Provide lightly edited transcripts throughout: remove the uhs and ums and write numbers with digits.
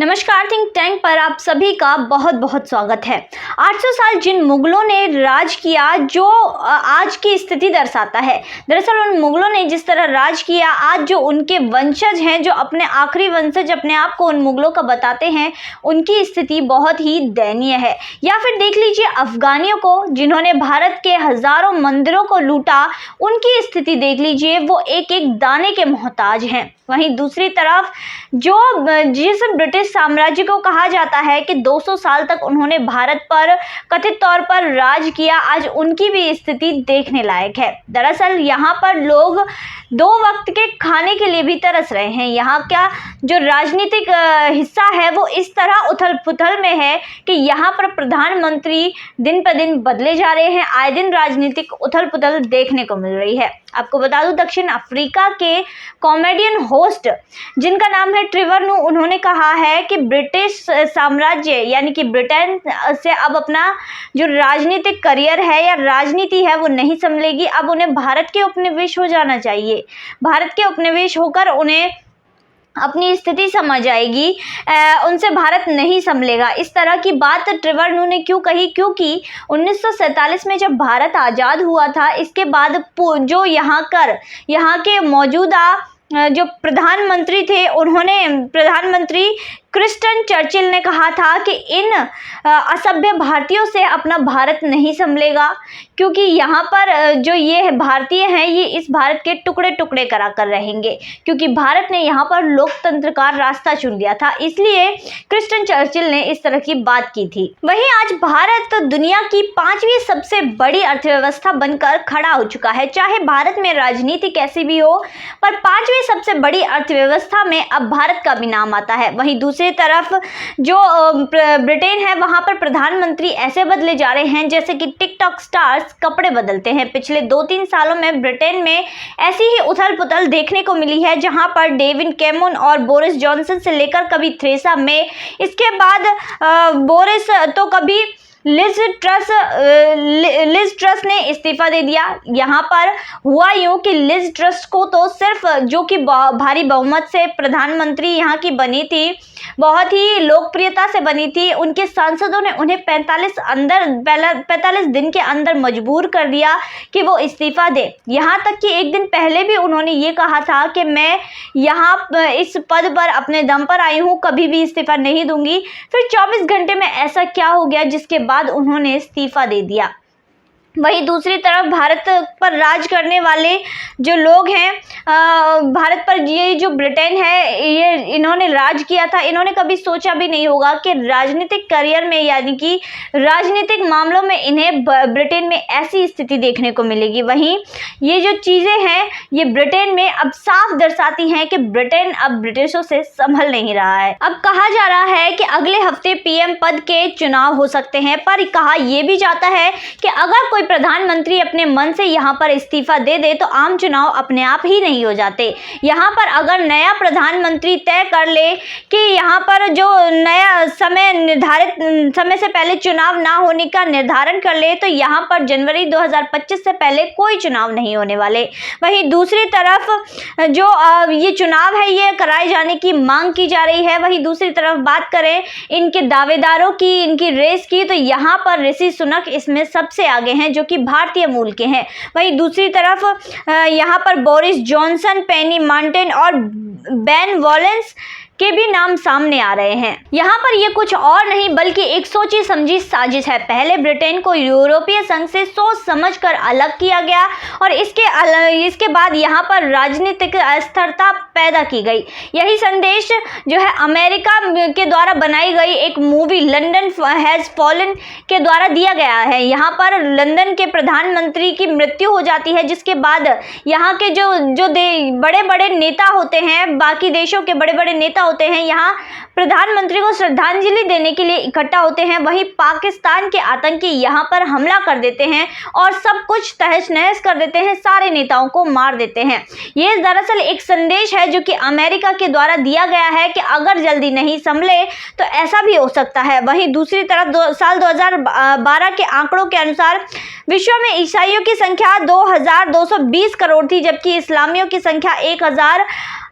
नमस्कार। Think tank पर आप सभी का बहुत बहुत स्वागत है। 800 साल जिन मुगलों ने राज किया जो आज की स्थिति दर्शाता है। दरअसल उन मुगलों ने जिस तरह राज किया, आज जो उनके वंशज हैं, जो अपने आखिरी वंशज अपने आप को उन मुगलों का बताते हैं, उनकी स्थिति बहुत ही दयनीय है। या फिर देख लीजिए अफगानियों को, जिन्होंने भारत के हजारों मंदिरों को लूटा, उनकी स्थिति देख लीजिए, वो एक एक दाने के मोहताज हैं। वहीं दूसरी तरफ जिस ब्रिटिश साम्राज्य को कहा जाता है कि 200 साल तक उन्होंने भारत पर कथित तौर पर राज किया, आज उनकी भी स्थिति देखने लायक है। दरअसल यहाँ पर लोग 2 वक्त के खाने के लिए भी तरस रहे हैं। यहाँ का जो राजनीतिक हिस्सा है वो इस तरह उथल पुथल में है कि यहाँ पर प्रधानमंत्री दिन पर दिन बदले जा रहे हैं। आए दिन राजनीतिक उथल पुथल देखने को मिल रही है। आपको बता दूं, दक्षिण अफ्रीका के कॉमेडियन होस्ट जिनका नाम है ट्रेवर नू, उन्होंने कहा है कि ब्रिटिश साम्राज्य यानी कि ब्रिटेन से अब अपना जो राजनीतिक करियर है या राजनीति है वो नहीं संभलेगी। अब उन्हें भारत के उपनिवेश हो जाना चाहिए। भारत के उपनिवेश होकर उन्हें अपनी स्थिति समझ आएगी, उनसे भारत नहीं संभलेगा। इस तरह की बात ट्रेवर नू ने क्यों कही? क्योंकि 1947 में जब भारत आज़ाद हुआ था, इसके बाद जो यहाँ के मौजूदा जो प्रधानमंत्री थे, उन्होंने प्रधानमंत्री क्रिस्टन चर्चिल ने कहा था कि इन असभ्य भारतीयों से अपना भारत नहीं संभलेगा, क्योंकि यहाँ पर जो ये भारतीय हैं ये इस भारत के टुकड़े टुकड़े करा कर रहेंगे, क्योंकि भारत ने यहाँ पर लोकतंत्र का रास्ता चुन लिया था। इसलिए क्रिस्टन चर्चिल ने इस तरह की बात की थी। वहीं आज भारत दुनिया की 5वीं सबसे बड़ी अर्थव्यवस्था बनकर खड़ा हो चुका है। चाहे भारत में राजनीति कैसी भी हो, पर 5वीं सबसे बड़ी अर्थव्यवस्था में अब भारत का भी नाम आता है। वहीं दूसरी तरफ जो ब्रिटेन है, वहां पर प्रधानमंत्री ऐसे बदले जा रहे हैं जैसे कि टिकटॉक स्टार्स कपड़े बदलते हैं। पिछले 2-3 सालों में ब्रिटेन में ऐसी ही उथल पुथल देखने को मिली है, जहां पर डेविड कैमरन और बोरिस जॉनसन से लेकर कभी थेरेसा मे, इसके बाद बोरिस तो कभी लिज ट्रस ने इस्तीफा दे दिया। यहाँ पर हुआ यूं कि लिज ट्रस को तो सिर्फ जो कि भारी बहुमत से प्रधानमंत्री यहाँ की बनी थी, बहुत ही लोकप्रियता से बनी थी, उनके सांसदों ने उन्हें 45 दिन के अंदर मजबूर कर दिया कि वो इस्तीफा दे। यहाँ तक कि एक दिन पहले भी उन्होंने ये कहा था कि मैं यहाँ इस पद पर अपने दम पर आई हूँ, कभी भी इस्तीफा नहीं दूंगी। फिर 24 घंटे में ऐसा क्या हो गया जिसके बाद उन्होंने इस्तीफा दे दिया। वहीं दूसरी तरफ भारत पर राज करने वाले जो लोग हैं, भारत पर ये जो ब्रिटेन है, ये इन्होंने राज किया था, इन्होंने कभी सोचा भी नहीं होगा कि राजनीतिक करियर में यानी कि राजनीतिक मामलों में इन्हें ब्रिटेन में ऐसी स्थिति देखने को मिलेगी। वहीं ये जो चीज़ें हैं ये ब्रिटेन में अब साफ दर्शाती हैं कि ब्रिटेन अब ब्रिटिशों से संभल नहीं रहा है। अब कहा जा रहा है कि अगले हफ्ते पीएम पद के चुनाव हो सकते हैं, पर कहा यह भी जाता है कि अगर कोई प्रधानमंत्री अपने मन से यहाँ पर इस्तीफा दे दे तो आम चुनाव अपने आप ही नहीं हो जाते। यहाँ पर अगर नया प्रधानमंत्री तय कर ले कि यहाँ पर जो नया समय से पहले चुनाव ना होने का निर्धारण कर ले, तो यहाँ पर जनवरी 2025 से पहले कोई चुनाव नहीं होने वाले। वहीं दूसरी तरफ जो ये चुनाव है ये कराए जाने की मांग की जा रही है। वहीं दूसरी तरफ बात करें इनके दावेदारों की, इनकी रेस की, तो यहाँ पर ऋषि सुनक इसमें सबसे आगे हैं, जो कि भारतीय मूल के हैं। वहीं दूसरी तरफ यहाँ पर बोरिस जॉनसन, पेनी मार्टिन और बेन वॉलेंस के भी नाम सामने आ रहे हैं। यहाँ पर ये कुछ और नहीं बल्कि एक सोची समझी साजिश है। पहले ब्रिटेन को यूरोपीय संघ से सोच समझकर अलग किया गया और इसके बाद यहाँ पर राजनीतिक अस्थिरता पैदा की गई। यही संदेश जो है अमेरिका के द्वारा बनाई गई एक मूवी लंदन हैज फॉलन के द्वारा दिया गया है। यहाँ पर लंदन के प्रधानमंत्री की मृत्यु हो जाती है, जिसके बाद यहाँ के जो बड़े बड़े नेता होते हैं, बाकी देशों के बड़े बड़े नेता होते हैं, यहाँ प्रधानमंत्री को श्रद्धांजलि देने के लिए इकट्ठा होते हैं। वहीं पाकिस्तान के आतंकी यहाँ पर हमला कर देते हैं और सब कुछ तहस नहस कर देते हैं, सारे नेताओं को मार देते हैं। ये दरअसल एक संदेश है जो कि अमेरिका के द्वारा दिया गया है कि अगर जल्दी नहीं संभले तो ऐसा भी हो सकता है। वहीं दूसरी तरफ साल 2012 के आंकड़ों के अनुसार विश्व में ईसाइयों की संख्या 2220 करोड़ थी, जबकि इस्लामियों की संख्या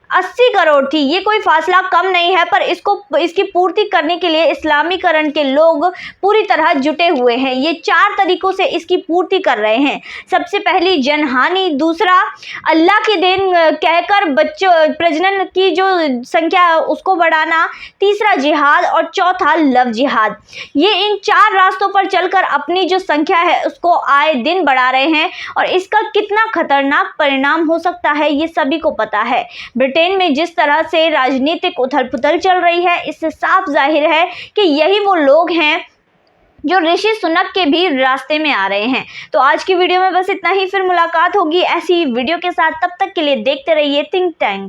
80 करोड़ थी। ये कोई फासला कम नहीं है, पर इसकी पूर्ति करने के लिए इस्लामीकरण के लोग पूरी तरह जुटे हुए हैं। ये 4 तरीकों से इसकी पूर्ति कर रहे हैं। सबसे पहली जनहानि, दूसरा अल्लाह की देन कहकर बच्चों प्रजनन की जो संख्या उसको बढ़ाना, तीसरा जिहाद और चौथा लव जिहाद। ये इन 4 रास्तों पर चलकर अपनी जो संख्या है उसको आए दिन बढ़ा रहे हैं और इसका कितना खतरनाक परिणाम हो सकता है ये सभी को पता है। ब्रिटेन में जिस तरह से राजनीतिक उथल-पुथल चल रही है, इससे साफ जाहिर है कि यही वो लोग हैं जो ऋषि सुनक के भी रास्ते में आ रहे हैं। तो आज की वीडियो में बस इतना ही, फिर मुलाकात होगी ऐसी वीडियो के साथ। तब तक के लिए देखते रहिए थिंक टैंक।